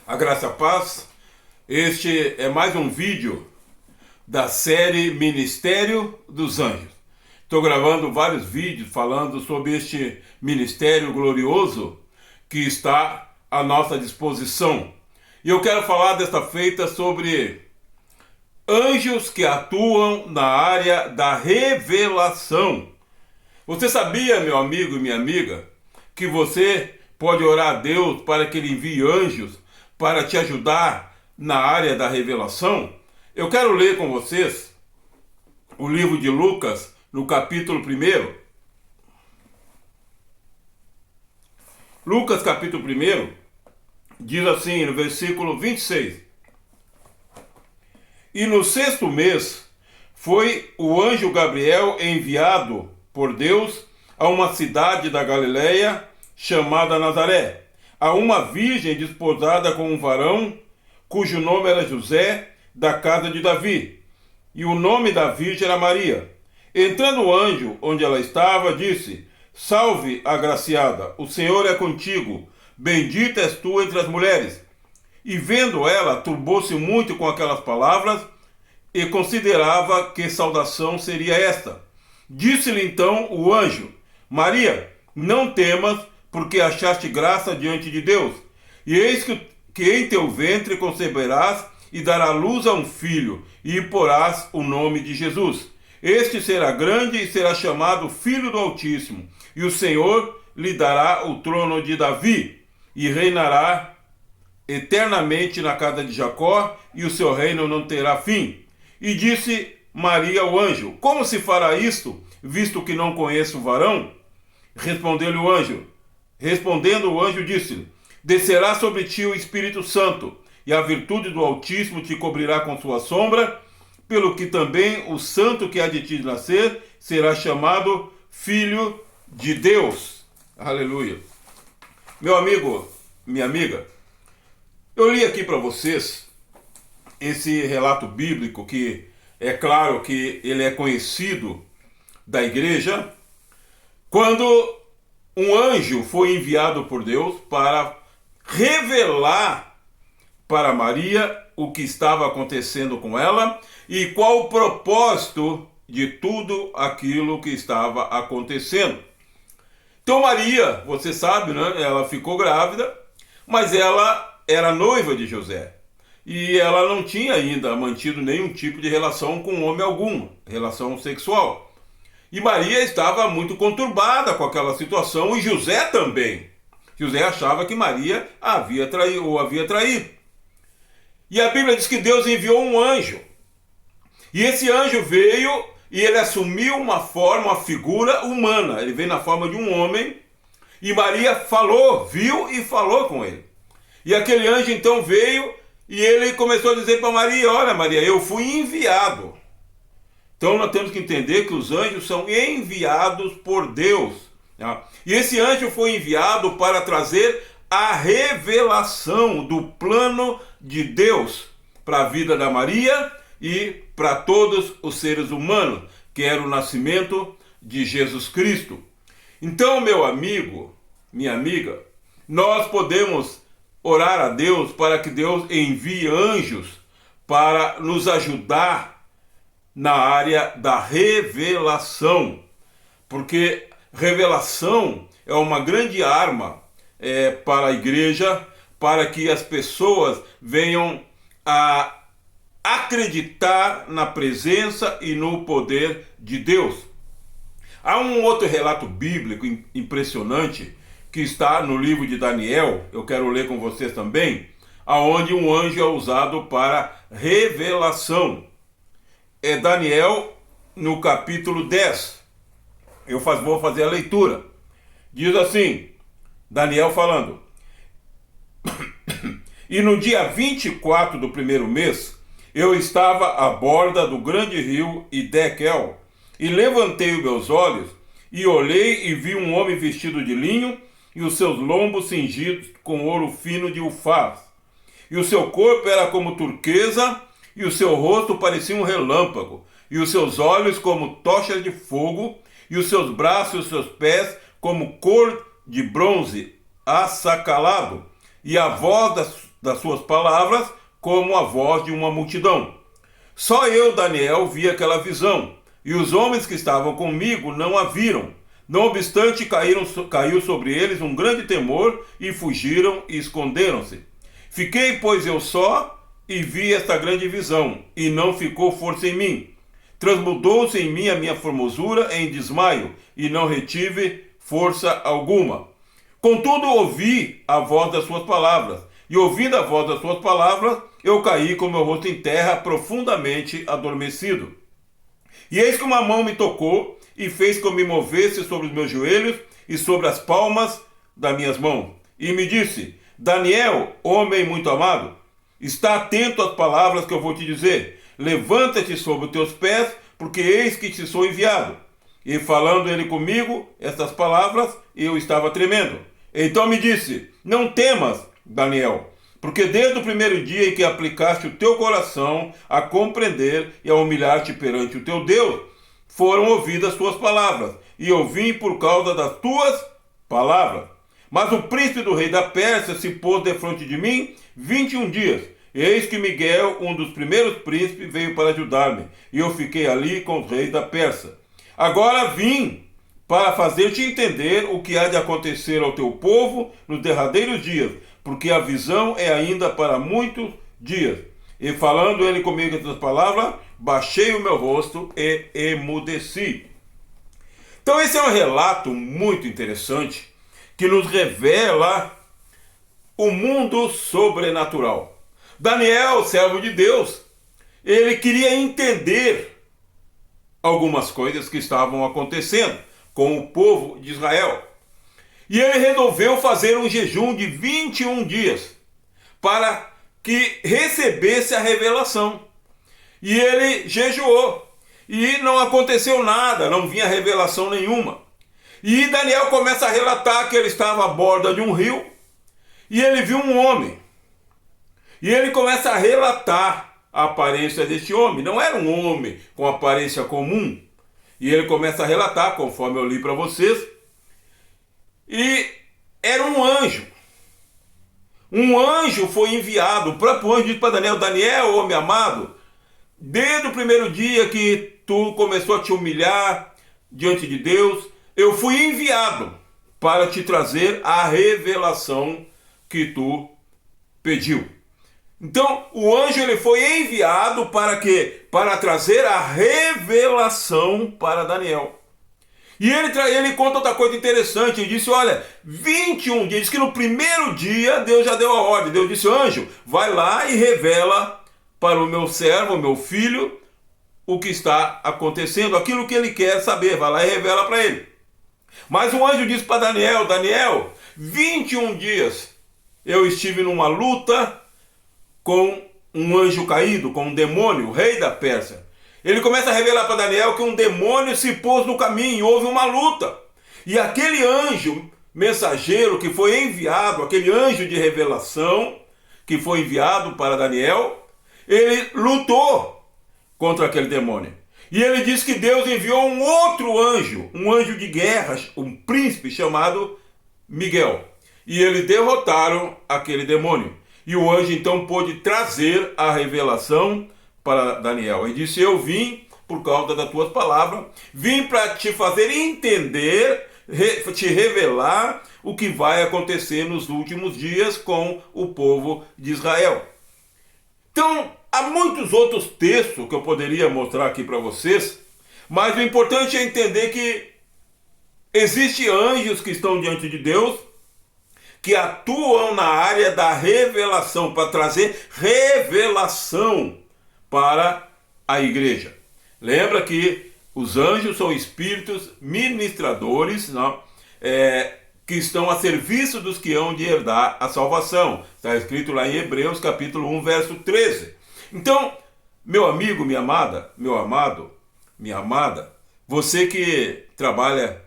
A graça e a paz. Este é mais um vídeo da série Ministério dos Anjos. Estou gravando vários vídeos falando sobre este ministério glorioso que está à nossa disposição. E eu quero falar desta feita sobre anjos que atuam na área da revelação. Você sabia, meu amigo e minha amiga, que você pode orar a Deus para que Ele envie anjos para te ajudar na área da revelação? Eu quero ler com vocês o livro de Lucas, no capítulo 1. Lucas, capítulo 1, diz assim, no versículo 26. E no 6º mês foi o anjo Gabriel enviado por Deus a uma cidade da Galileia chamada Nazaré, a uma virgem desposada com um varão, cujo nome era José, da casa de Davi, e o nome da virgem era Maria. Entrando o anjo onde ela estava, disse: Salve, agraciada, o Senhor é contigo, bendita és tu entre as mulheres. E vendo ela, turbou-se muito com aquelas palavras, e considerava que saudação seria esta. Disse-lhe então o anjo: Maria, não temas, porque achaste graça diante de Deus. E eis que em teu ventre conceberás e dará luz a um filho, e porás o nome de Jesus. Este será grande e será chamado Filho do Altíssimo, e o Senhor lhe dará o trono de Davi, e reinará eternamente na casa de Jacó, e o seu reino não terá fim. E disse Maria ao anjo: Como se fará isto, visto que não conheço o varão? Respondendo o anjo disse-lhe: Descerá sobre ti o Espírito Santo, e a virtude do Altíssimo te cobrirá com sua sombra, pelo que também o santo que há de ti nascer será chamado Filho de Deus. Aleluia. Meu amigo, minha amiga, eu li aqui para vocês esse relato bíblico que é claro que ele é conhecido da igreja, quando um anjo foi enviado por Deus para revelar para Maria o que estava acontecendo com ela e qual o propósito de tudo aquilo que estava acontecendo. Então Maria, você sabe, né? Ela ficou grávida, mas ela era noiva de José. E ela não tinha ainda mantido nenhum tipo de relação com homem algum, relação sexual. E Maria estava muito conturbada com aquela situação, e José também. José achava que Maria havia traído. E a Bíblia diz que Deus enviou um anjo. E esse anjo veio e ele assumiu uma forma, uma figura humana. Ele veio na forma de um homem. E Maria viu e falou com ele. E aquele anjo então veio e ele começou a dizer para Maria: Olha, Maria, eu fui enviado. Então nós temos que entender que os anjos são enviados por Deus. Tá? E esse anjo foi enviado para trazer a revelação do plano de Deus para a vida da Maria e para todos os seres humanos, que era o nascimento de Jesus Cristo. Então, meu amigo, minha amiga, nós podemos orar a Deus para que Deus envie anjos para nos ajudar na área da revelação, porque revelação é uma grande arma para a igreja, para que as pessoas venham a acreditar na presença e no poder de Deus. Há um outro relato bíblico impressionante que está no livro de Daniel, eu quero ler com vocês também, aonde um anjo é usado para revelação. É Daniel no capítulo 10. Eu vou fazer a leitura. Diz assim, Daniel falando: E no dia 24 do 1º mês, eu estava à borda do grande rio Idekel, e levantei os meus olhos, e olhei e vi um homem vestido de linho, e os seus lombos cingidos com ouro fino de Ufaz. E o seu corpo era como turquesa, e o seu rosto parecia um relâmpago, e os seus olhos como tochas de fogo, e os seus braços e os seus pés como cor de bronze assacalado, e a voz das suas palavras como a voz de uma multidão. Só eu, Daniel, vi aquela visão, e os homens que estavam comigo não a viram. Não obstante, caiu sobre eles um grande temor, e fugiram e esconderam-se. Fiquei, pois, eu só, e vi esta grande visão, e não ficou força em mim. Transmudou-se em mim a minha formosura em desmaio, e não retive força alguma. Contudo, ouvi a voz das suas palavras, e ouvindo a voz das suas palavras, eu caí com meu rosto em terra, profundamente adormecido. E eis que uma mão me tocou, e fez que eu me movesse sobre os meus joelhos, e sobre as palmas das minhas mãos. E me disse: Daniel, homem muito amado, está atento às palavras que eu vou te dizer. Levanta-te sobre os teus pés, porque eis que te sou enviado. E falando ele comigo estas palavras, eu estava tremendo. Então me disse: não temas, Daniel, porque desde o primeiro dia em que aplicaste o teu coração a compreender e a humilhar-te perante o teu Deus, foram ouvidas tuas palavras, e eu vim por causa das tuas palavras. Mas o príncipe do rei da Pérsia se pôs defronte de mim 21 dias. Eis que Miguel, um dos primeiros príncipes, veio para ajudar-me, e eu fiquei ali com os reis da Pérsia. Agora vim para fazer-te entender o que há de acontecer ao teu povo nos derradeiros dias, porque a visão é ainda para muitos dias. E falando ele comigo essas palavras, baixei o meu rosto e emudeci. Então esse é um relato muito interessante, que nos revela o mundo sobrenatural. Daniel, servo de Deus, ele queria entender algumas coisas que estavam acontecendo com o povo de Israel. E ele resolveu fazer um jejum de 21 dias para que recebesse a revelação. E ele jejuou. E não aconteceu nada, não vinha revelação nenhuma. E Daniel começa a relatar que ele estava à borda de um rio e ele viu um homem. E ele começa a relatar a aparência deste homem. Não era um homem com aparência comum. E ele começa a relatar, conforme eu li para vocês. E era um anjo. Um anjo foi enviado. O próprio anjo disse para Daniel: Daniel, homem amado, desde o primeiro dia que tu começou a te humilhar diante de Deus, eu fui enviado para te trazer a revelação que tu pediu. Então, o anjo ele foi enviado para quê? Para trazer a revelação para Daniel. E ele conta outra coisa interessante. Ele disse: olha, 21 dias. Diz que no primeiro dia Deus já deu a ordem. Deus disse: anjo, vai lá e revela para o meu servo, o meu filho, o que está acontecendo, aquilo que ele quer saber. Vai lá e revela para ele. Mas o anjo disse para Daniel: Daniel, 21 dias eu estive numa luta com um anjo caído, com um demônio, o rei da Pérsia. Ele começa a revelar para Daniel que um demônio se pôs no caminho, houve uma luta. E aquele anjo mensageiro que foi enviado, aquele anjo de revelação que foi enviado para Daniel, ele lutou contra aquele demônio. E ele diz que Deus enviou um outro anjo, um anjo de guerra, um príncipe chamado Miguel. E eles derrotaram aquele demônio. E o anjo então pôde trazer a revelação para Daniel. Ele disse: eu vim por causa das tuas palavras, vim para te fazer entender, te revelar o que vai acontecer nos últimos dias com o povo de Israel. Então, há muitos outros textos que eu poderia mostrar aqui para vocês, mas o importante é entender que existem anjos que estão diante de Deus, que atuam na área da revelação, para trazer revelação para a igreja. Lembra que os anjos são espíritos ministradores, não? Que estão a serviço dos que hão de herdar a salvação. Está escrito lá em Hebreus capítulo 1, verso 13. Então, meu amigo, minha amada, meu amado, minha amada, você que trabalha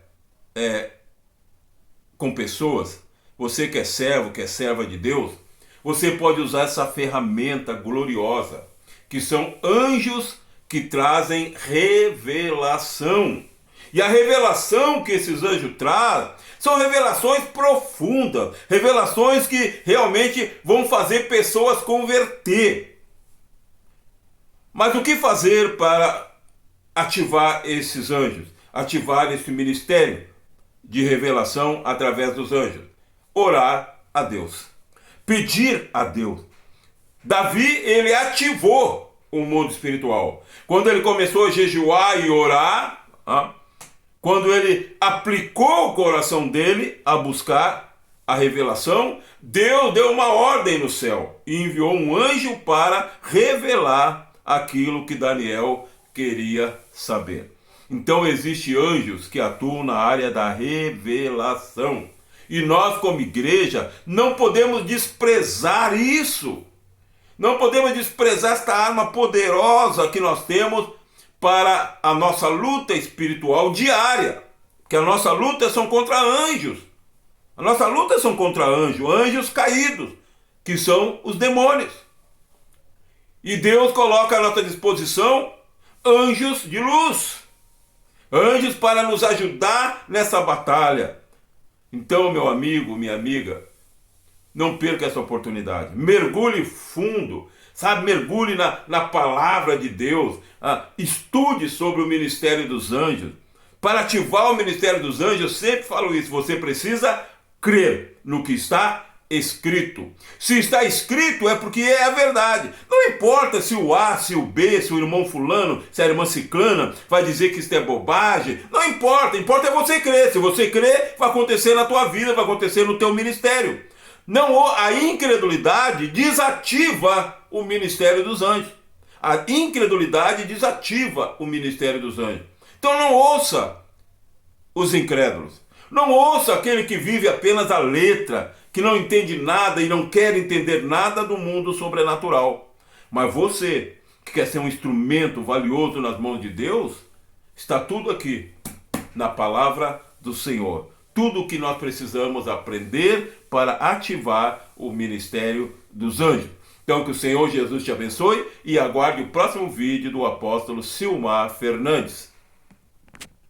com pessoas, você que é servo, que é serva de Deus, você pode usar essa ferramenta gloriosa, que são anjos que trazem revelação. E a revelação que esses anjos trazem são revelações profundas, revelações que realmente vão fazer pessoas converter. Mas o que fazer para ativar esses anjos? Ativar esse ministério de revelação através dos anjos? Orar a Deus. Pedir a Deus. Davi, ele ativou o mundo espiritual. Quando ele começou a jejuar e orar, quando ele aplicou o coração dele a buscar a revelação, Deus deu uma ordem no céu e enviou um anjo para revelar aquilo que Daniel queria saber. Então existem anjos que atuam na área da revelação. E nós, como igreja, não podemos desprezar isso. Não podemos desprezar esta arma poderosa que nós temos para a nossa luta espiritual diária. Porque a nossa luta são contra anjos. A nossa luta são contra anjos, anjos caídos, que são os demônios. E Deus coloca à nossa disposição anjos de luz. Anjos para nos ajudar nessa batalha. Então, meu amigo, minha amiga, não perca essa oportunidade. Mergulhe fundo, sabe? Mergulhe na palavra de Deus. Estude sobre o ministério dos anjos. Para ativar o ministério dos anjos, eu sempre falo isso, você precisa crer no que está escrito. Se está escrito é porque é a verdade. Não importa se o A, se o B, se o irmão fulano, se a irmã ciclana vai dizer que isso é bobagem. Não importa, importa é você crer. Se você crer, vai acontecer na tua vida, vai acontecer no teu ministério. Não, a incredulidade desativa o ministério dos anjos. A incredulidade desativa o ministério dos anjos. Então não ouça os incrédulos. Não ouça aquele que vive apenas a letra, que não entende nada e não quer entender nada do mundo sobrenatural. Mas você, que quer ser um instrumento valioso nas mãos de Deus, está tudo aqui, na palavra do Senhor. Tudo o que nós precisamos aprender para ativar o ministério dos anjos. Então que o Senhor Jesus te abençoe e aguarde o próximo vídeo do apóstolo Silmar Fernandes.